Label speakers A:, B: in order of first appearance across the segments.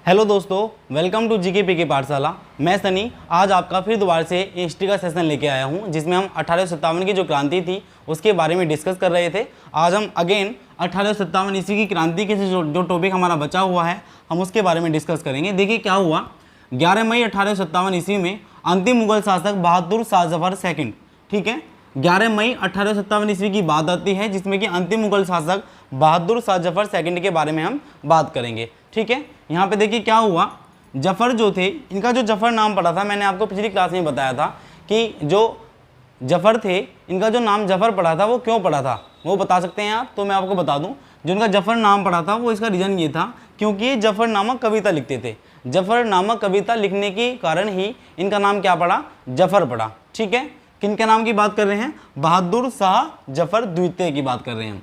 A: Hello दोस्तों, welcome to GK पीके पाठशाला। मैं सनी आज आपका फिर दोबारा से हिस्ट्री का सेशन लेके आया हूं, जिसमें हम 1857 की जो क्रांति थी उसके बारे में डिस्कस कर रहे थे। आज हम अगेन 1857 ईस्वी की क्रांति के जो टॉपिक हमारा बचा हुआ है हम उसके बारे में डिस्कस करेंगे। देखिए क्या हुआ, 11 मई 1857 ईस्वी में अंतिम मुगल शासक बहादुर शाह जफर सेकंड, ठीक है, 11 मई 1857 ईस्वी की बात आती है, जिसमें कि अंतिम मुगल शासक बहादुर शाह जफर सेकंड के बारे में हम बात करेंगे। ठीक है, यहाँ पे देखिए क्या हुआ, जफर जो थे, इनका जो जफर नाम पड़ा था, मैंने आपको पिछली क्लास में बताया था कि जो जफर थे इनका जो नाम जफर पड़ा था वो क्यों पड़ा था, वो बता सकते हैं आप? तो मैं आपको बता दूं, जो इनका जफर नाम पड़ा था वो इसका रीज़न ये था क्योंकि ये जफर नामक कविता लिखते थे। जफर नामक कविता लिखने के कारण ही इनका नाम क्या पड़ा, जफर पड़ा। ठीक है, किन के नाम की बात कर रहे हैं? बहादुर शाह जफर द्वितीय की बात कर रहे हैं।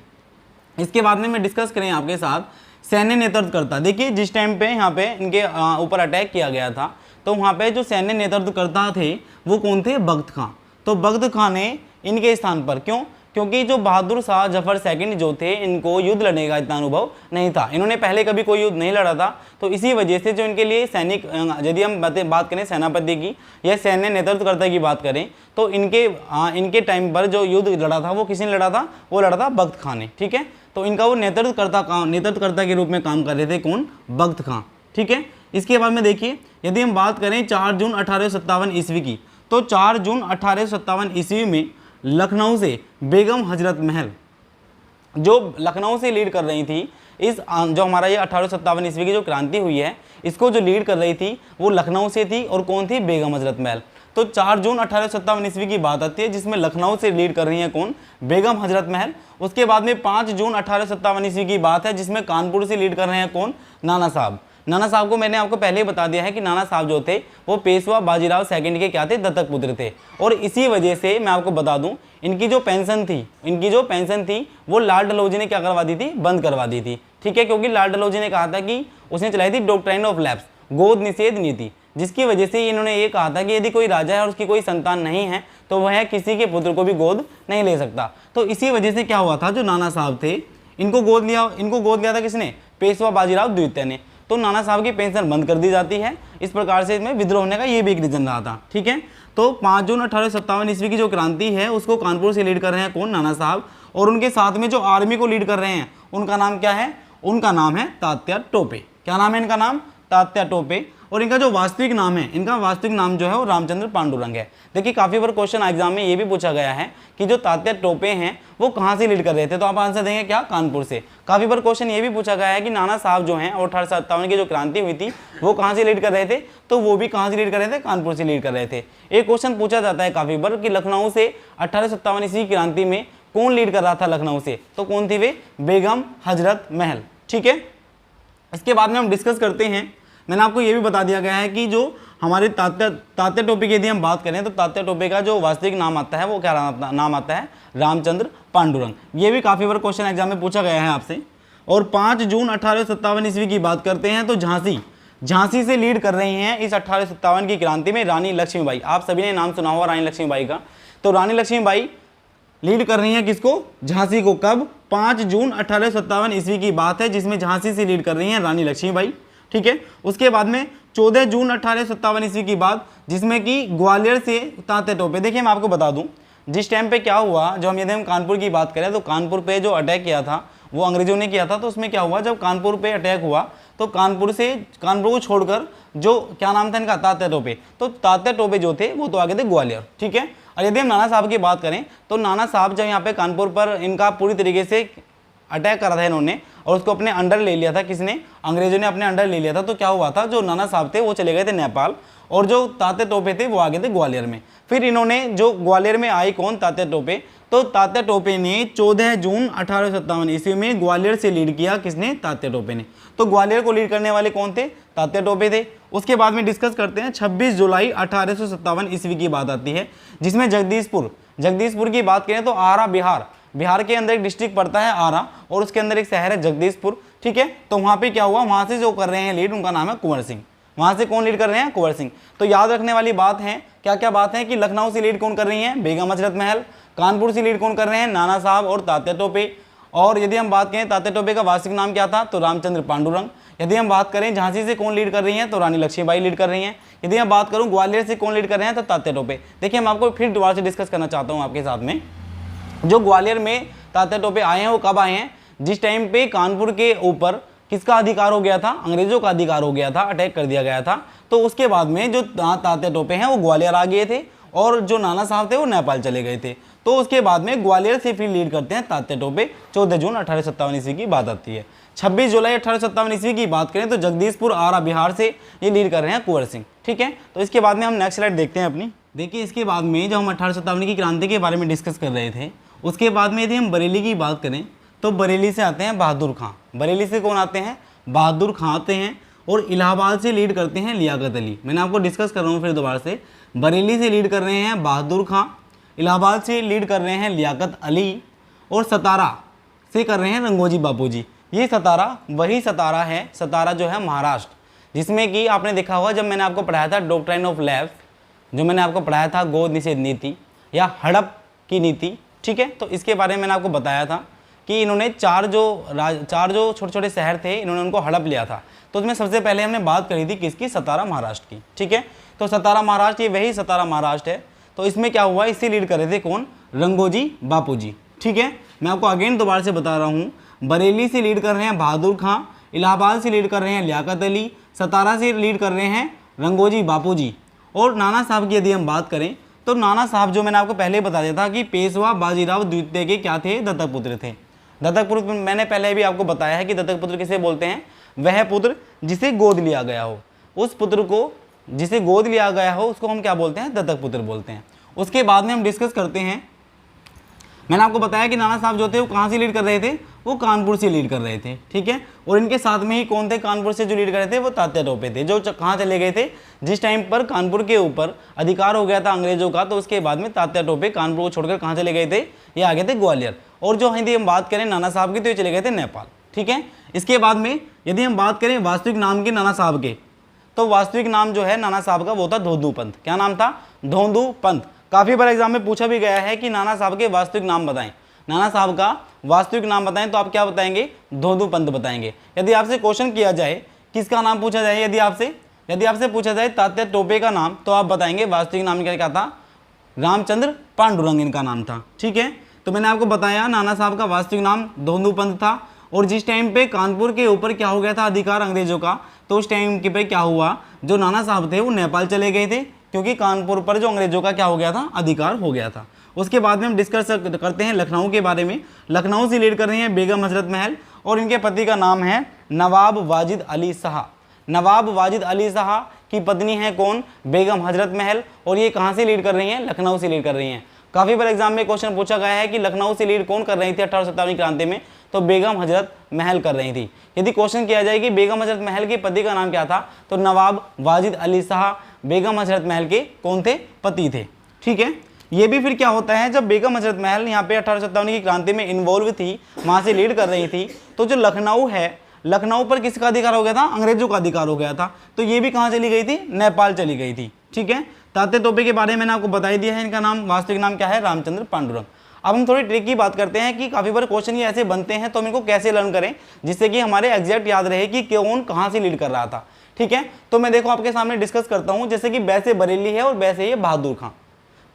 A: इसके बाद में मैं डिस्कस करें आपके साथ सैन्य नेतृत्व करता। देखिए जिस टाइम पे यहाँ पे इनके ऊपर अटैक किया गया था तो वहाँ पे जो सैन्य नेतृत्व करता थे वो कौन थे? बख्त खां। तो बख्त खां ने इनके स्थान पर, क्यों? क्योंकि जो बहादुर शाह जफर सेकंड जो थे इनको युद्ध लड़ने का इतना अनुभव नहीं था, इन्होंने पहले कभी कोई युद्ध नहीं लड़ा था। तो इसी वजह से जो इनके लिए सैनिक, यदि हम बात करें सेनापति की या सैन्य नेतृत्वकर्ता की बात करें तो इनके टाइम पर जो युद्ध लड़ा था वो किसने लड़ा था? वो लड़ा था बख्त खां ने। ठीक है, तो इनका वो नेतृत्वकर्ता के रूप में काम कर रहे थे, कौन? बख्त खां। ठीक है, इसके बाद में देखिए यदि हम बात करें 4 जून 1857 ईस्वी की, तो 4 जून 1857 ईस्वी में लखनऊ से बेगम हजरत महल जो लखनऊ से लीड कर रही थी, इस जो हमारा ये 1857 ईस्वी की जो क्रांति हुई है इसको जो लीड कर रही थी वो लखनऊ से थी, और कौन थी? बेगम हजरत महल। तो 4 जून 1857 ईस्वी की बात आती है जिसमें लखनऊ से लीड कर रही है कौन? बेगम हजरत महल। उसके बाद में 5 जून 1857 ईस्वी की बात है जिसमें कानपुर से लीड कर रहे हैं कौन? नाना साहब। नाना साहब को मैंने आपको पहले ही बता दिया है कि नाना साहब जो थे वो पेशवा बाजीराव सेकंड के क्या थे? दत्तक पुत्र थे। और इसी वजह से मैं आपको बता दूं, इनकी जो पेंशन थी वो लाल डलहौजी ने क्या करवा दी थी? बंद करवा दी थी। ठीक है, क्योंकि लाल डलहौजी ने कहा था कि उसने चलाई थी डॉक्ट्राइन ऑफ लैप्स, गोद निषेध नीति, जिसकी वजह से इन्होंने ये कहा था कि यदि कोई राजा है और उसकी कोई संतान नहीं है तो वह किसी के पुत्र को भी गोद नहीं ले सकता। तो इसी वजह से क्या हुआ था, जो नाना साहब थे इनको गोद लिया था किसने? पेशवा बाजीराव द्वितीय ने। तो नाना साहब की पेंशन बंद कर दी जाती है। इस प्रकार से इसमें विद्रोह होने का ये भी एक रीजन रहा था। ठीक है, तो 5 जून 1857 ईस्वी की जो क्रांति है उसको कानपुर से लीड कर रहे हैं कौन? नाना साहब। और उनके साथ में जो आर्मी को लीड कर रहे हैं उनका नाम क्या है? उनका नाम है तात्या टोपे। क्या नाम है इनका? नाम तात्या टोपे। और इनका जो वास्तविक नाम है, इनका वास्तविक नाम जो है वो रामचंद्र पांडुरंग है। देखिए काफ़ी बार क्वेश्चन एग्जाम में ये भी पूछा गया है कि जो तात्या टोपे हैं वो कहाँ से लीड कर रहे थे, तो आप आंसर देंगे क्या? कानपुर से। काफ़ी बार क्वेश्चन ये भी पूछा गया है कि नाना साहब जो हैं 1857 की जो क्रांति हुई थी वो कहाँ से लीड कर रहे थे, तो वो भी कहाँ से लीड कर रहे थे? कानपुर से लीड कर रहे थे। एक क्वेश्चन पूछा जाता है काफ़ी बार कि लखनऊ से 1857 ईस्वी की क्रांति में कौन लीड कर रहा था लखनऊ से, तो कौन थी वे? बेगम हजरत महल। ठीक है, इसके बाद में हम डिस्कस करते हैं। मैंने आपको ये भी बता दिया गया है कि जो हमारे तात्या टोपे की यदि हम बात करें तो तात्या टोपे का जो वास्तविक नाम आता है वो क्या नाम आता है? रामचंद्र पांडुरंग। ये भी काफ़ी बार क्वेश्चन एग्जाम में पूछा गया है आपसे। और 5 जून 1857 ईस्वी की बात करते हैं तो झांसी से लीड कर रही हैं इस 1857 की क्रांति में रानी लक्ष्मीबाई। आप सभी ने नाम सुना होगा रानी लक्ष्मीबाई का। तो रानी लक्ष्मीबाई लीड कर रही हैं किसको? झांसी को। कब? 5 जून 1857 ईस्वी की बात है जिसमें झांसी से लीड कर रही हैं रानी लक्ष्मीबाई। ठीक है, उसके बाद में 14 जून 1857 ईस्वी की बात जिसमें कि ग्वालियर से तात्या टोपे। देखिए मैं आपको बता दूं, जिस टाइम पे क्या हुआ, जो यदि हम कानपुर की बात करें तो कानपुर पे जो अटैक किया था वो अंग्रेजों ने किया था। तो उसमें क्या हुआ, जब कानपुर पे अटैक हुआ तो कानपुर को छोड़कर जो क्या नाम था इनका? तात्या टोपे। तो तात्या टोपे जो थे वो तो आगे थे ग्वालियर। ठीक है, और यदि हम नाना साहब की बात करें तो नाना साहब जब यहाँ पे कानपुर पर इनका पूरी तरीके से अटैक करा था इन्होंने और उसको अपने अंडर ले लिया था, किसने? अंग्रेजों ने अपने अंडर ले लिया था। तो क्या हुआ था, जो नाना साहब थे वो चले गए थे नेपाल और जो तात्या टोपे थे वो आगे थे ग्वालियर में। फिर इन्होंने जो ग्वालियर में आई कौन? तात्या टोपे। तो तात्या टोपे ने 14 जून 1857 ईस्वी में ग्वालियर से लीड किया, किसने? तात्या टोपे ने। तो ग्वालियर को लीड करने वाले कौन थे? तात्या टोपे थे। उसके बाद में डिस्कस करते हैं 26 जुलाई 1857 ईस्वी की बात आती है जिसमें जगदीशपुर की बात करें तो आरा बिहार के अंदर एक डिस्ट्रिक्ट पड़ता है आरा और उसके अंदर एक शहर है जगदीशपुर। ठीक है, तो वहाँ पे क्या हुआ, वहाँ से जो कर रहे हैं लीड उनका नाम है कुंवर सिंह। वहाँ से कौन लीड कर रहे हैं? कुंवर सिंह। तो याद रखने वाली बात है, क्या क्या बात है कि लखनऊ से लीड कौन कर रही है? बेगम हजरत महल। कानपुर से लीड कौन कर रहे हैं? नाना साहब और तात्या टोपे। और यदि हम बात करें तात्या टोपे का वास्तविक नाम क्या था, तो रामचंद्र पांडुरंग। यदि हम बात करें झांसी से कौन लीड कर रही हैं तो रानी लक्ष्मीबाई लीड कर रही हैं। यदि मैं बात करूं ग्वालियर से कौन लीड कर रहे हैं तो तात्या टोपे। देखिए मैं आपको फिर दोबारा से डिस्कस करना चाहता हूं आपके साथ में, जो ग्वालियर में तात्या टोपे आए हैं वो कब आए हैं, जिस टाइम पे कानपुर के ऊपर किसका अधिकार हो गया था, अंग्रेजों का अधिकार हो गया था, अटैक कर दिया गया था। तो उसके बाद में जो तात्या टोपे हैं वो ग्वालियर आ गए थे और जो नाना साहब थे वो नेपाल चले गए थे। तो उसके बाद में ग्वालियर से फिर लीड करते हैं तात्या टोपे। 14 जून 1857 ईस्वी की बात आती है। 26 जुलाई 1857 ईस्वी की बात करें तो जगदीशपुर आरा बिहार से ये लीड कर रहे हैं कुंवर सिंह। ठीक है, तो इसके बाद में हम नेक्स्ट स्लाइड देखते हैं अपनी। देखिए इसके बाद में जब हम 1857 की क्रांति के बारे में डिस्कस कर रहे थे, उसके बाद में यदि हम बरेली की बात करें तो बरेली से आते हैं बहादुर खां। बरेली से कौन आते हैं, बहादुर खां आते हैं। और इलाहाबाद से लीड करते हैं लियाकत अली। मैंने आपको डिस्कस कर रहा हूँ फिर दोबारा से, बरेली से लीड कर रहे हैं बहादुर खां, इलाहाबाद से लीड कर रहे हैं लियाकत अली, और सतारा से कर रहे हैं रंगोजी बापूजी। ये सतारा वही सतारा है, सतारा जो है महाराष्ट्र, जिसमें कि आपने देखा होगा जब मैंने आपको पढ़ाया था डॉक्ट्राइन ऑफ लैफ, जो मैंने आपको पढ़ाया था गोद निषेध नीति या हड़प की नीति। ठीक है, तो इसके बारे में मैंने आपको बताया था कि इन्होंने चार जो छोटे छोटे शहर थे इन्होंने उनको हड़प लिया था। तो उसमें सबसे पहले हमने बात करी थी किसकी, सतारा महाराष्ट्र की। ठीक है, तो सतारा महाराष्ट्र ये वही सतारा महाराष्ट्र है। तो इसमें क्या हुआ, इससे लीड कर रहे थे कौन, रंगोजी बापूजी। ठीक है, मैं आपको अगेन दोबारा से बता रहा हूँ, बरेली से लीड कर रहे हैं बहादुर खां, इलाहाबाद से लीड कर रहे हैं लियाकत अली, सतारा से लीड कर रहे हैं रंगोजी बापूजी। और नाना साहब की यदि हम बात करें तो नाना साहब जो मैंने आपको पहले बता दिया था कि पेशवा बाजीराव द्वितीय के क्या थे, दत्तक पुत्र थे। दत्तक पुत्र मैंने पहले भी आपको बताया है कि दत्तक पुत्र किसे बोलते हैं, वह पुत्र जिसे गोद लिया गया हो, उस पुत्र को जिसे गोद लिया गया हो उसको हम क्या बोलते हैं, दत्तक पुत्र बोलते हैं। उसके बाद में हम डिस्कस करते हैं, मैंने आपको बताया कि नाना साहब जो थे वो कहाँ से लीड कर रहे थे, वो कानपुर से लीड कर रहे थे। ठीक है, और इनके साथ में ही कौन थे कानपुर से जो लीड कर रहे थे, वो तात्या टोपे थे, जो कहाँ चले गए थे, जिस टाइम पर कानपुर के ऊपर अधिकार हो गया था अंग्रेजों का। तो उसके बाद में तात्या टोपे कानपुर को छोड़कर कहाँ चले गए थे, ये आ गए थे ग्वालियर। और जो यदि हम बात करें नाना साहब की तो ये चले गए थे नेपाल। ठीक है, इसके बाद में यदि हम बात करें वास्तविक नाम के नाना साहब के, तो वास्तविक नाम जो है नाना साहब का वो था धोंदू पंत। क्या नाम था, धोंदू पंत। काफ़ी बार एग्जाम में पूछा भी गया है कि नाना साहब के वास्तविक नाम बताएं, नाना साहब का वास्तविक नाम बताएं, तो आप क्या बताएंगे, धोंदू पंत बताएंगे। यदि आपसे क्वेश्चन किया जाए, किसका नाम पूछा जाए, यदि आपसे पूछा जाए तात्या टोपे का नाम, तो आप बताएंगे वास्तविक नाम क्या था, रामचंद्र पांडुरंग इनका नाम था। ठीक है, तो मैंने आपको बताया नाना साहब का वास्तविक नाम धोंदू पंत था। और जिस टाइम पे कानपुर के ऊपर क्या हो गया था अधिकार अंग्रेजों का, तो उस टाइम के पे क्या हुआ, जो नाना साहब थे वो नेपाल चले गए थे, क्योंकि कानपुर पर जो अंग्रेजों का क्या हो गया था, अधिकार हो गया था। उसके बाद में हम डिस्कस करते हैं लखनऊ के बारे में। लखनऊ से लीड कर रही हैं बेगम हजरत महल, और इनके पति का नाम है नवाब वाजिद अली शाह। नवाब वाजिद अली शाह की पत्नी है कौन, बेगम हजरत महल। और ये कहाँ से लीड कर रही हैं, लखनऊ से लीड कर रही हैं। काफ़ी बार एग्जाम में क्वेश्चन पूछा गया है कि लखनऊ से लीड कौन कर रही थी 1857 क्रांति में, तो बेगम हजरत महल कर रही थी। यदि क्वेश्चन किया जाए कि बेगम हजरत महल के पति का नाम क्या था, तो नवाब वाजिद अली शाह बेगम हजरत महल के कौन थे, पति थे। ठीक है, ये भी फिर क्या होता है, जब बेगम हजरत महल यहाँ पे 1857 की क्रांति में इन्वॉल्व थी, वहाँ से लीड कर रही थी, तो जो लखनऊ है, लखनऊ पर किसका अधिकार हो गया था, अंग्रेजों का अधिकार हो गया था। तो ये भी कहाँ चली गई थी, नेपाल चली गई थी। ठीक है, तात्या टोपे के बारे में मैंने आपको बता ही दिया है, इनका नाम वास्तविक नाम क्या है, रामचंद्र पांडुरंग। अब हम थोड़ी ट्रिक की बात करते हैं कि काफ़ी बार क्वेश्चन ये ऐसे बनते हैं, तो हम इनको कैसे लर्न करें जिससे कि हमारे एग्जैक्ट याद रहे कि कौन कहाँ से लीड कर रहा था। ठीक है, तो मैं देखो आपके सामने डिस्कस करता हूँ, जैसे कि बैसे बरेली है और बैसे ये बहादुर खां,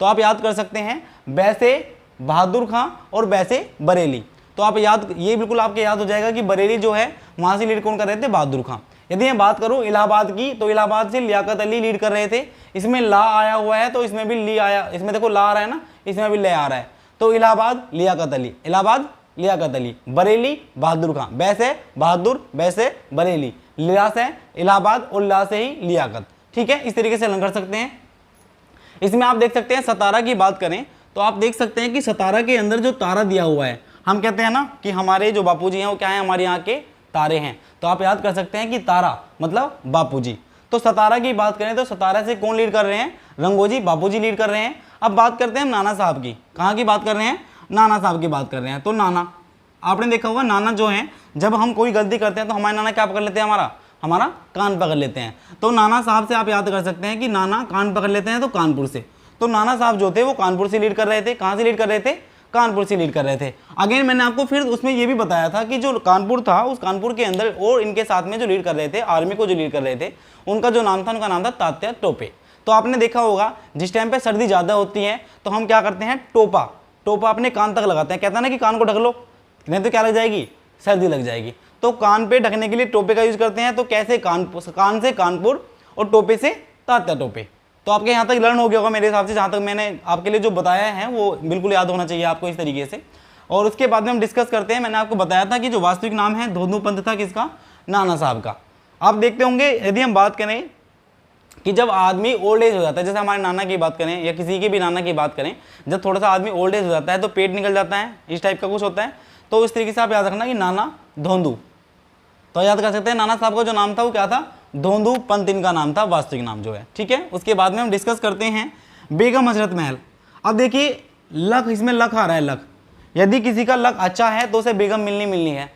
A: तो आप याद कर सकते हैं बैसे बहादुर खां और बैसे बरेली। तो आप याद, ये बिल्कुल आपके याद हो जाएगा कि बरेली जो है वहाँ से लीड कौन कर रहे थे, बहादुर खां। यदि मैं बात करूँ इलाहाबाद की, तो इलाहाबाद से लियाकत अली लीड कर रहे थे। इसमें ला आया हुआ है, तो इसमें भी ली आया, इसमें देखो ला आ रहा है ना, इसमें भी ले आ रहा है। तो इलाहाबाद लियाकत अली, इलाहाबाद लियाकत अली, बरेली बहादुर खां, बैसे बहादुर, बैसे बरेली, ला से इलाहाबाद और ला से ही लियाकत। ठीक है, इस तरीके से लर्न कर सकते हैं। इसमें आप देख सकते हैं सतारा की बात करें तो आप देख सकते हैं कि सतारा के अंदर जो तारा दिया हुआ है, हम कहते हैं ना कि हमारे जो बापूजी हैं वो क्या है, हमारे यहाँ के तारे हैं। तो आप याद कर सकते हैं कि तारा मतलब बापूजी। तो सतारा की बात करें तो सतारा से कौन लीड कर रहे हैं, रंगोजी बापूजी लीड कर रहे हैं। अब बात करते हैं नाना साहब की, कहाँ की बात कर रहे हैं, नाना साहब की बात कर रहे हैं। तो नाना, आपने देखा होगा नाना जो है, जब हम कोई गलती करते हैं तो हमारे नाना क्या पकड़ लेते हैं, हमारा कान पकड़ लेते हैं। तो नाना साहब से आप याद कर सकते हैं कि नाना कान पकड़ लेते हैं तो कानपुर से। तो नाना साहब जो थे वो कानपुर से लीड कर रहे थे। कहाँ से लीड कर रहे थे, कानपुर से लीड कर रहे थे। अगेन मैंने आपको फिर उसमें ये भी बताया था कि जो कानपुर था, उस कानपुर के अंदर और इनके साथ में जो लीड कर रहे थे, आर्मी को जो लीड कर रहे थे, उनका जो नाम था, उनका नाम था तात्या टोपे। तो आपने देखा होगा जिस टाइम पे सर्दी ज़्यादा होती है तो हम क्या करते हैं, टोपा अपने कान तक लगाते हैं। कहता है ना कि कान को ढक लो, नहीं तो क्या लग जाएगी, सर्दी लग जाएगी। तो कान पे ढकने के लिए टोपे का यूज करते हैं। तो कैसे, कान से कानपुर और टोपे से तात्या टोपे। तो आपके यहाँ तक लर्न हो गया होगा मेरे हिसाब से, जहाँ तक मैंने आपके लिए जो बताया है वो बिल्कुल याद होना चाहिए आपको इस तरीके से। और उसके बाद में हम डिस्कस करते हैं। मैंने आपको बताया था कि जो वास्तविक नाम है धोंधू पंथ था किसका, नाना साहब का। आप देखते होंगे यदि हम बात करें कि जब आदमी ओल्ड एज हो जाता है, जैसे हमारे नाना की बात करें या किसी की भी नाना की बात करें, जब थोड़ा सा आदमी ओल्ड एज हो जाता है तो पेट निकल जाता है, इस टाइप का कुछ होता है। तो इस तरीके से आप याद रखना कि नाना धोंधू, तो याद कर सकते हैं नाना साहब का जो नाम था वो क्या था, धोंधू पंत इनका नाम था, वास्तविक नाम जो है। ठीक है, उसके बाद में हम डिस्कस करते हैं बेगम हजरत महल। अब देखिए लक, इसमें लक आ रहा है, लक। यदि किसी का लक अच्छा है तो उसे बेगम मिलनी है।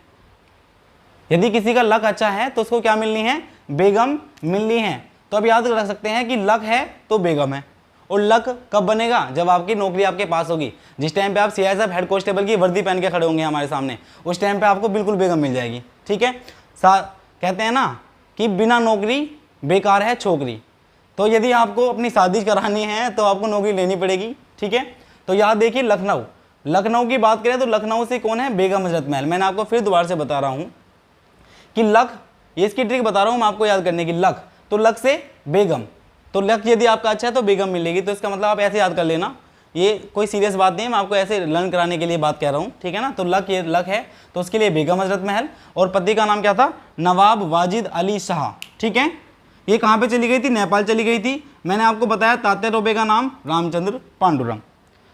A: यदि किसी का लक अच्छा है तो उसको क्या मिलनी है, बेगम मिलनी है। तो अब याद रख सकते हैं कि लक है तो बेगम है। और लक कब बनेगा, जब आपकी नौकरी आपके पास होगी। जिस टाइम पे आप सीआईएसएफ हेड कांस्टेबल की वर्दी पहन के खड़े होंगे हमारे सामने, उस टाइम पे आपको बिल्कुल बेगम मिल जाएगी। ठीक है, कहते हैं ना कि बिना नौकरी बेकार है छोकरी। तो यदि आपको अपनी शादी करानी है तो आपको नौकरी लेनी पड़ेगी। ठीक है, तो याद देखिए लखनऊ की बात करें तो लखनऊ से कौन है, बेगम हजरत महल। मैंने आपको फिर दोबारा से बता रहा हूँ कि लक, ये इसकी ट्रिक बता रहा हूँ मैं आपको याद करने की। लक, तो लक से बेगम, तो लक यदि आपका अच्छा है तो बेगम मिलेगी। तो इसका मतलब आप ऐसे याद कर लेना, ये कोई सीरियस बात नहीं है, मैं आपको ऐसे लर्न कराने के लिए बात कह रहा हूँ। ठीक है ना, तो लक, ये लक है तो उसके लिए बेगम हजरत महल। और पति का नाम क्या था, नवाब वाजिद अली शाह। ठीक है, ये कहाँ पे चली गई थी, नेपाल चली गई थी। मैंने आपको बताया तात्या टोपे का नाम रामचंद्र पांडुरंग।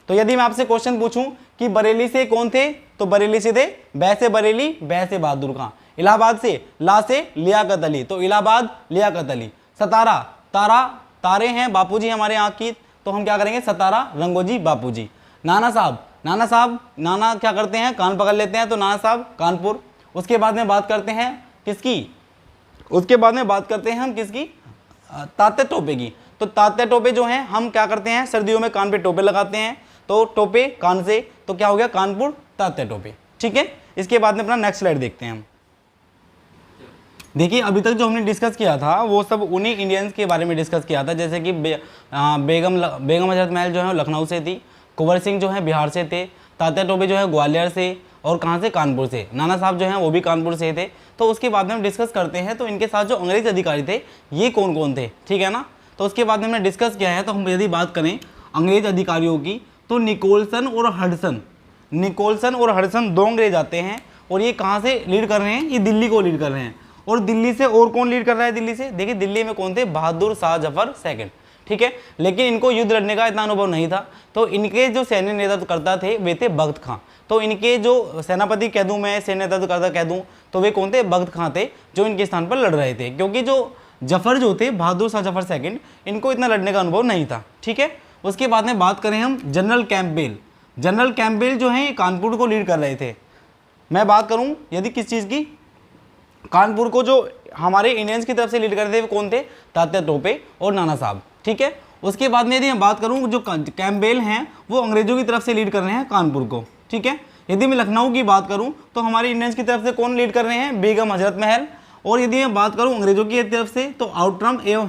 A: तो यदि मैं आपसे क्वेश्चन पूछूं कि बरेली से कौन थे, तो बरेली से थे बै से बरेली, बै से बहादुर खां। इलाहाबाद से, ला से लियाकत अली, तो इलाहाबाद लियाकत अली। सतारा, तारे हैं बापूजी हमारे यहाँ की, तो हम क्या करेंगे, सतारा रंगोजी बापूजी। नाना साहब, नाना क्या करते हैं, कान पकड़ लेते हैं, तो नाना साहब कानपुर। उसके बाद में बात करते हैं किसकी, उसके बाद में बात करते हैं हम किसकी, तात्या टोपे की। तो तात्या टोपे जो हैं, हम क्या करते हैं, सर्दियों में कान पे टोपे लगाते हैं, तो टोपे कान से, तो क्या हो गया, कानपुर तात्या टोपे। ठीक है, इसके बाद में अपना नेक्स्ट स्लाइड देखते हैं हम। देखिए अभी तक जो हमने डिस्कस किया था वो सब उन्हीं इंडियंस के बारे में डिस्कस किया था, जैसे कि बेगम हजरत महल जो है लखनऊ से थी, कुंवर सिंह जो है बिहार से थे, तात्या टोपे जो है ग्वालियर से, और कहाँ से, कानपुर से। नाना साहब जो हैं वो भी कानपुर से थे। तो उसके बाद में हम डिस्कस करते हैं तो इनके साथ जो अंग्रेज अधिकारी थे ये कौन कौन थे। ठीक है ना, तो उसके बाद में हमने डिस्कस किया है। तो हम यदि बात करें अंग्रेज अधिकारियों की तो निकोलसन और हडसन दो अंग्रेज आते हैं। और ये कहाँ से लीड कर रहे हैं, ये दिल्ली को लीड कर रहे हैं। और दिल्ली से और कौन लीड कर रहा है, दिल्ली से, देखिए दिल्ली में कौन थे, बहादुर शाह जफर सेकंड। ठीक है, लेकिन इनको युद्ध लड़ने का इतना अनुभव नहीं था। तो इनके जो सैन्य नेतृत्व करता थे वे थे भगत खां। तो इनके जो सेनापति कह दूं मैं, सैन्य नेतृत्व करता कह दूं, तो वे कौन थे, भगत खां थे, जो इनके स्थान पर लड़ रहे थे। क्योंकि जो जफर जो थे, बहादुर शाह जफर सेकंड, इनको इतना लड़ने का अनुभव नहीं था। ठीक है, उसके बाद में बात करें हम जनरल कैंपबेल जो हैं कानपुर को लीड कर रहे थे। मैं बात करूं यदि किस चीज़ की, कानपुर को जो हमारे इंडियंस की तरफ से लीड कर रहे थे वो कौन थे, तात्या टोपे और नाना साहब। ठीक है, उसके बाद में यदि मैं बात करूं जो कैंपबेल हैं वो अंग्रेजों की तरफ से लीड कर रहे हैं कानपुर को। ठीक है, यदि मैं लखनऊ की बात करूं तो हमारे इंडियंस की तरफ से कौन लीड कर रहे हैं, बेगम हजरत महल। और यदि मैं बात करूं अंग्रेजों की तरफ से तो आउटरम एवं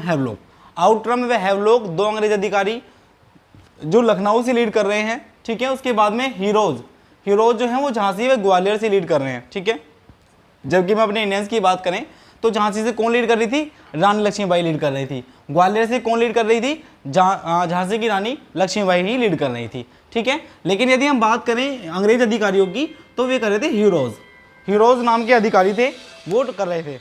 A: हैवलॉक दो अंग्रेज अधिकारी जो लखनऊ से लीड कर रहे हैं। ठीक है, उसके बाद में हीरोज जो हैं वो झांसी व ग्वालियर से लीड कर रहे हैं। ठीक है, जबकि मैं अपने इंडियंस की बात करें तो झांसी से कौन लीड कर रही थी, रानी लक्ष्मीबाई लीड कर रही थी। ग्वालियर से कौन लीड कर रही थी, झांसी की रानी लक्ष्मीबाई ही लीड कर रही थी। ठीक है, लेकिन यदि हम बात करें अंग्रेज अधिकारियों की तो वे कर रहे थे हीरोज नाम के अधिकारी थे, वो कर रहे थे।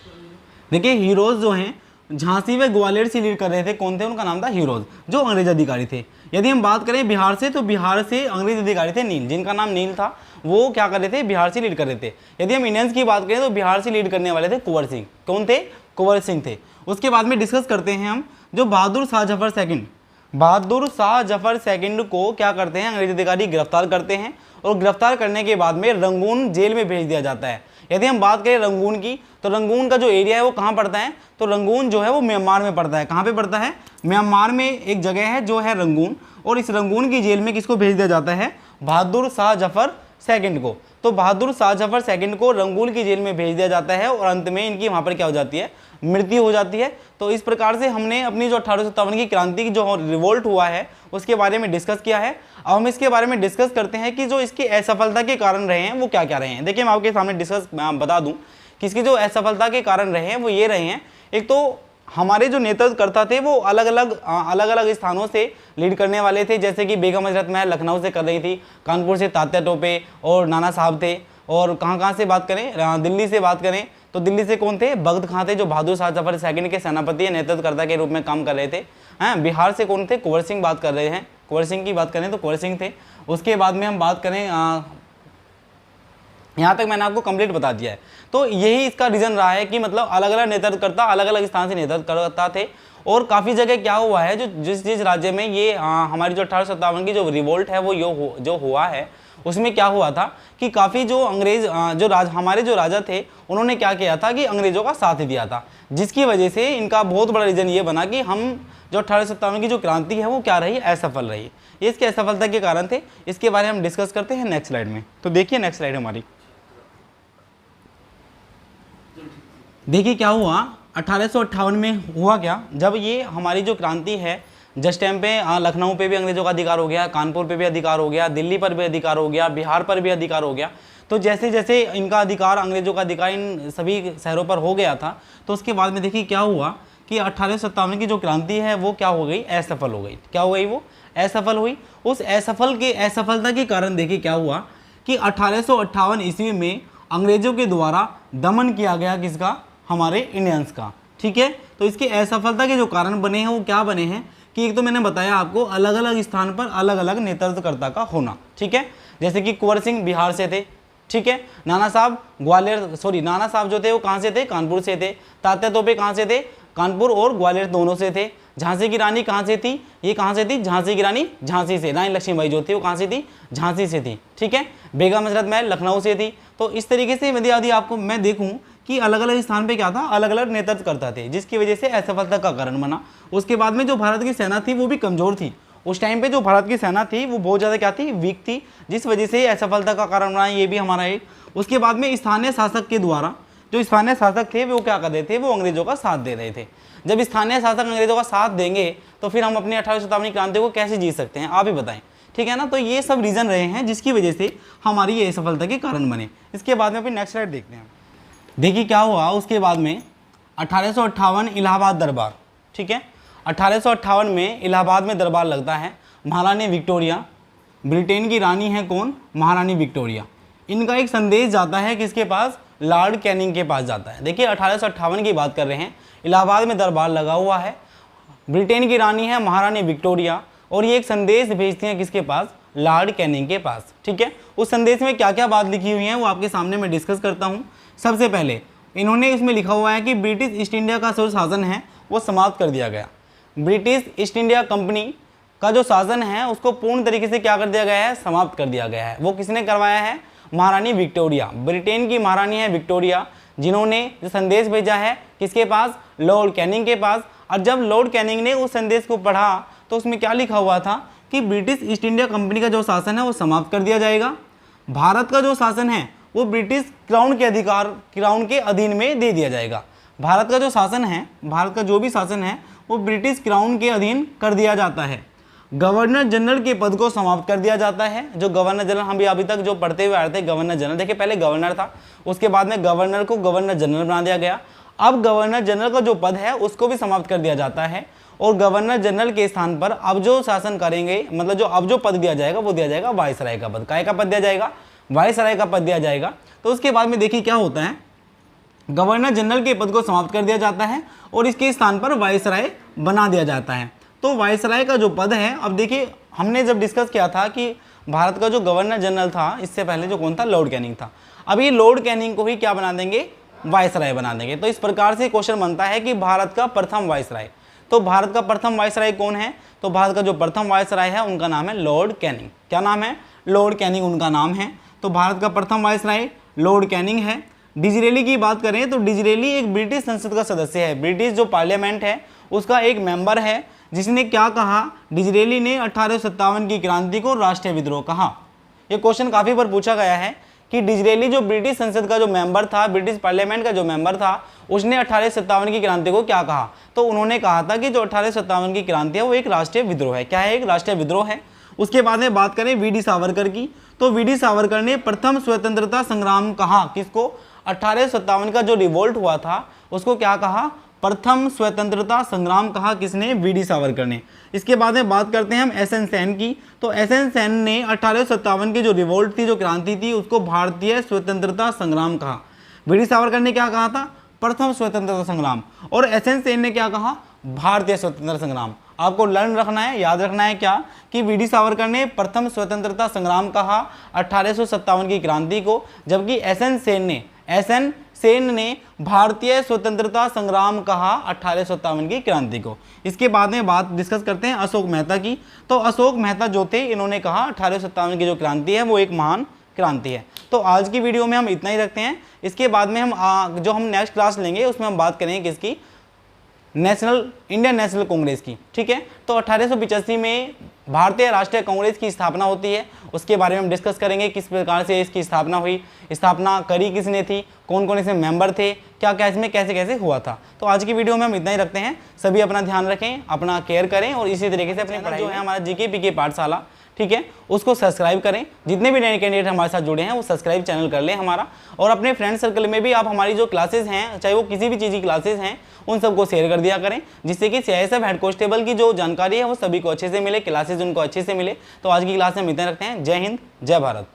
A: देखिए हीरोज जो हैं झांसी व ग्वालियर से लीड कर रहे थे, कौन थे, उनका नाम था हीरोज, जो अंग्रेज अधिकारी थे। यदि हम बात करें बिहार से तो बिहार से अंग्रेज अधिकारी थे नील, जिनका नाम नील था, वो क्या कर रहे थे, बिहार से लीड कर रहे थे। यदि हम इंडियंस की बात करें तो बिहार से लीड करने वाले थे कुंवर सिंह, कौन थे, कुंवर सिंह थे। उसके बाद में डिस्कस करते हैं हम जो बहादुर शाह जफर सेकंड को क्या करते हैं, अंग्रेज अधिकारी गिरफ्तार करते हैं। और गिरफ्तार करने के बाद में रंगून जेल में भेज दिया जाता है। यदि हम बात करें रंगून की तो रंगून का जो एरिया है वो कहाँ पड़ता है, तो रंगून जो है वो म्यांमार में पड़ता है। कहाँ पे पड़ता है, म्यांमार में एक जगह है जो है रंगून। और इस रंगून की जेल में किसको भेज दिया जाता है, बहादुर शाह जफर सेकंड को। तो बहादुर शाह जफर सेकंड को रंगून की जेल में भेज दिया जाता है और अंत में इनकी वहाँ पर क्या हो जाती है, मृत्यु हो जाती है। तो इस प्रकार से हमने अपनी जो 1857 की क्रांति की जो रिवोल्ट हुआ है उसके बारे में डिस्कस किया है। अब हम इसके बारे में डिस्कस करते हैं कि जो इसकी असफलता के कारण रहे हैं वो क्या क्या रहे हैं। देखिए मैं आपके सामने डिस्कस बता दूं कि इसकी जो असफलता के कारण रहे हैं वो ये रहे हैं, एक तो हमारे जो नेतृत्वकर्ता थे वो अलग अलग स्थानों से लीड करने वाले थे, जैसे कि बेगम हजरत महल लखनऊ से कर रही थी, कानपुर से तात्या टोपे और नाना साहब थे, और कहाँ से बात करें, दिल्ली से बात करें तो दिल्ली से कौन थे, बख्त खां थे जो बहादुर शाह जफर सेकंड के सेनापति नेतृत्वकर्ता के रूप में काम कर रहे थे। हैं, बिहार से कौन थे, कुंवर सिंह बात कर रहे हैं, कुंवर सिंह की बात करें तो कुंवर सिंह थे। उसके बाद में हम बात करें, यहाँ तक मैंने आपको कंप्लीट बता दिया है। तो यही इसका रीज़न रहा है कि मतलब अलग अलग नेतृत्वकर्ता अलग अलग स्थान से नेतृत्वकर्ता थे, और काफ़ी जगह क्या हुआ है, जो जिस राज्य में ये हमारी जो 1857 की जो रिवोल्ट है वो जो हुआ है उसमें क्या हुआ था कि काफ़ी जो अंग्रेज हमारे जो राजा थे उन्होंने क्या किया था कि अंग्रेज़ों का साथ दिया था, जिसकी वजह से इनका बहुत बड़ा रीज़न ये बना कि हम जो 1857 की जो क्रांति है वो क्या रही, असफल रही। ये इसकी असफलता के कारण थे। इसके बारे में हम डिस्कस करते हैं नेक्स्ट स्लाइड में। तो देखिए नेक्स्ट स्लाइड हमारी, देखिए क्या हुआ 1858 में हुआ क्या, जब ये हमारी जो क्रांति है जिस टाइम पे लखनऊ पे भी अंग्रेज़ों का अधिकार हो गया, कानपुर पे भी अधिकार हो गया, दिल्ली पर भी अधिकार हो गया, बिहार पर भी अधिकार हो गया। तो जैसे जैसे इनका अधिकार, अंग्रेज़ों का अधिकार इन सभी शहरों पर हो गया था, तो उसके बाद में देखिए क्या हुआ कि 1857 की जो क्रांति है वो क्या हो गई, असफल हो गई। क्या हो गई, वो असफल हुई। उस असफलता के कारण देखिए क्या हुआ कि 1858 ईस्वी में अंग्रेज़ों के द्वारा दमन किया गया किसका, हमारे इंडियंस का। ठीक है, तो इसकी असफलता के जो कारण बने हैं वो क्या बने हैं कि एक तो मैंने बताया आपको अलग अलग स्थान पर अलग अलग नेतृत्वकर्ता का होना। ठीक है, जैसे कि कुंवर सिंह बिहार से थे, ठीक है, नाना साहब जो थे वो कहाँ से थे, कानपुर से थे। तात्या तोपे कहाँ से थे, कानपुर और ग्वालियर दोनों से थे। झांसी की रानी कहाँ से थी, ये कहाँ से थी, झांसी की रानी झांसी से, रानी लक्ष्मीबाई जो थी वो कहाँ से थी, झांसी से थी। ठीक है, बेगम हजरत महल लखनऊ से थी। तो इस तरीके से यदि आपको मैं देखूँ कि अलग अलग स्थान पे क्या था, अलग अलग नेतृत्व करता थे, जिसकी वजह से असफलता का कारण बना। उसके बाद में जो भारत की सेना थी वो भी कमज़ोर थी। उस टाइम पे जो भारत की सेना थी वो बहुत ज़्यादा क्या थी, वीक थी, जिस वजह से असफलता का कारण बना, ये भी हमारा एक। उसके बाद में स्थानीय शासक के द्वारा, जो स्थानीय शासक थे वो क्या कर रहे थे, वो अंग्रेज़ों का साथ दे रहे थे। जब स्थानीय शासक अंग्रेज़ों का साथ देंगे तो फिर हम अपनी 1857 क्रांति को कैसे जीत सकते हैं, आप ही बताएं। ठीक है ना, तो ये सब रीज़न रहे हैं जिसकी वजह से हमारी ये असफलता के कारण बने। इसके बाद में अपनी नेक्स्ट स्लाइड देखते हैं। देखिए क्या हुआ उसके बाद में 1858 इलाहाबाद दरबार। ठीक है, 1858 में इलाहाबाद में दरबार लगता है। महारानी विक्टोरिया, ब्रिटेन की रानी है कौन, महारानी विक्टोरिया। इनका एक संदेश जाता है किसके पास, लॉर्ड कैनिंग के पास जाता है। देखिए 1858 की बात कर रहे हैं, इलाहाबाद में दरबार लगा हुआ है, ब्रिटेन की रानी है महारानी विक्टोरिया, और ये एक संदेश भेजती हैं किसके पास, लॉर्ड कैनिंग के पास। ठीक है, उस संदेश में क्या क्या बात लिखी हुई है वो आपके सामने मैं डिस्कस करता हूँ। सबसे पहले इन्होंने इसमें लिखा हुआ है कि ब्रिटिश ईस्ट इंडिया का जो शासन है वो समाप्त कर दिया गया। ब्रिटिश ईस्ट इंडिया कंपनी का जो शासन है उसको पूर्ण तरीके से क्या कर दिया गया है, समाप्त कर दिया गया है। वो किसने करवाया है, महारानी विक्टोरिया, ब्रिटेन की महारानी है विक्टोरिया, जिन्होंने जो संदेश भेजा है किसके पास, लॉर्ड कैनिंग के पास। और जब लॉर्ड कैनिंग ने उस संदेश को पढ़ा तो उसमें क्या लिखा हुआ था कि ब्रिटिश ईस्ट इंडिया कंपनी का जो शासन है वो समाप्त कर दिया जाएगा। भारत का जो शासन है वो ब्रिटिश क्राउन के अधीन में दे दिया जाएगा। भारत का जो शासन है, भारत का जो भी शासन है वो ब्रिटिश क्राउन के अधीन कर दिया जाता है। गवर्नर जनरल के पद को समाप्त कर दिया जाता है। जो गवर्नर जनरल हम भी अभी तक जो पढ़ते हुए आ रहे थे, गवर्नर जनरल, देखिए पहले गवर्नर था, उसके बाद में गवर्नर को गवर्नर जनरल बना दिया गया। अब गवर्नर जनरल का जो पद है उसको भी समाप्त कर दिया जाता है, और गवर्नर जनरल के स्थान पर अब जो शासन करेंगे, मतलब जो अब जो पद दिया जाएगा वो दिया जाएगा वायसराय का पद। काय का पद दिया जाएगा, वायसराय का पद दिया जाएगा। तो उसके बाद में देखिए क्या होता है, गवर्नर जनरल के पद को समाप्त कर दिया जाता है और इसके स्थान पर वायसराय बना दिया जाता है। तो वायसराय का जो पद है, अब देखिए हमने जब डिस्कस किया था कि भारत का जो गवर्नर जनरल था इससे पहले जो कौन था, लॉर्ड कैनिंग था। अब ये लॉर्ड कैनिंग को ही क्या बना देंगे, वायसराय बना देंगे। तो इस प्रकार से क्वेश्चन बनता है कि भारत का प्रथम वायसराय, तो भारत का प्रथम वायसराय कौन है, तो भारत का जो प्रथम वायसराय है उनका नाम है लॉर्ड कैनिंग। क्या नाम है, लॉर्ड कैनिंग उनका नाम है। तो भारत का प्रथम वायसराय लॉर्ड कैनिंग है। डिजरेली की बात करें तो डिजरेली एक ब्रिटिश संसद का सदस्य है, ब्रिटिश जो पार्लियामेंट है उसका एक मेंबर है, जिसने क्या कहा, डिजरेली ने 1857 की क्रांति को राष्ट्रीय विद्रोह कहा। ये क्वेश्चन काफ़ी बार पूछा गया है कि डिजरेली जो ब्रिटिश संसद का जो मेंबर था, ब्रिटिश पार्लियामेंट का जो मेंबर था, उसने 1857 की क्रांति को क्या कहा। तो उन्होंने कहा था कि जो 1857 की क्रांति है वो एक राष्ट्रीय विद्रोह है। क्या है? एक राष्ट्रीय विद्रोह है। उसके बाद में बात करें वी डी सावरकर की, तो वी डी सावरकर ने प्रथम स्वतंत्रता संग्राम कहा। किसको? 1857 का जो रिवोल्ट हुआ था उसको क्या कहा? प्रथम स्वतंत्रता संग्राम कहा। किसने? वी डी सावरकर ने। इसके बाद में बात करते हैं हम एस एन सेन की, तो एस एन सेन ने 1857 की जो रिवोल्ट थी, जो क्रांति थी, उसको भारतीय स्वतंत्रता संग्राम कहा। वी डी सावरकर ने क्या कहा था? प्रथम स्वतंत्रता संग्राम। और एस एन सेन ने क्या कहा? भारतीय स्वतंत्रता संग्राम। आपको लर्न रखना है, याद रखना है क्या कि वी डी सावरकर ने प्रथम स्वतंत्रता संग्राम कहा 1857 की क्रांति को, जबकि एस एन सेन ने भारतीय स्वतंत्रता संग्राम कहा 1857 की क्रांति को। इसके बाद में बात डिस्कस करते हैं अशोक मेहता की, तो अशोक मेहता जो थे, इन्होंने कहा 1857 की जो क्रांति है वो एक महान क्रांति है। तो आज की वीडियो में हम इतना ही रखते हैं। इसके बाद में हम जो हम नेक्स्ट क्लास लेंगे उसमें हम बात करेंगे किसकी? इंडियन नेशनल कांग्रेस की। ठीक है, तो 1885 में भारतीय राष्ट्रीय कांग्रेस की स्थापना होती है, उसके बारे में हम डिस्कस करेंगे किस प्रकार से इसकी स्थापना हुई, स्थापना करी किसने थी, कौन कौन इसमें मेंबर थे, क्या क्या इसमें कैसे कैसे हुआ था। तो आज की वीडियो में हम इतना ही रखते हैं। सभी अपना ध्यान रखें, अपना केयर करें और इसी तरीके से अपनी पढ़ाई जो है हमारा जीके पीके पाठशाला, ठीक है, उसको सब्सक्राइब करें। जितने भी नए कैंडिडेट हमारे साथ जुड़े हैं वो सब्सक्राइब चैनल कर लें हमारा, और अपने फ्रेंड सर्कल में भी आप हमारी जो क्लासेस हैं, चाहे वो किसी भी चीज़ की क्लासेस हैं, उन सबको शेयर कर दिया करें, जिससे कि CISF हेड कांस्टेबल की जो जानकारी है वो सभी को अच्छे से मिले, क्लासेस उनको अच्छे से मिले। तो आज की क्लास में हम इतना रखते हैं। जय हिंद, जय भारत।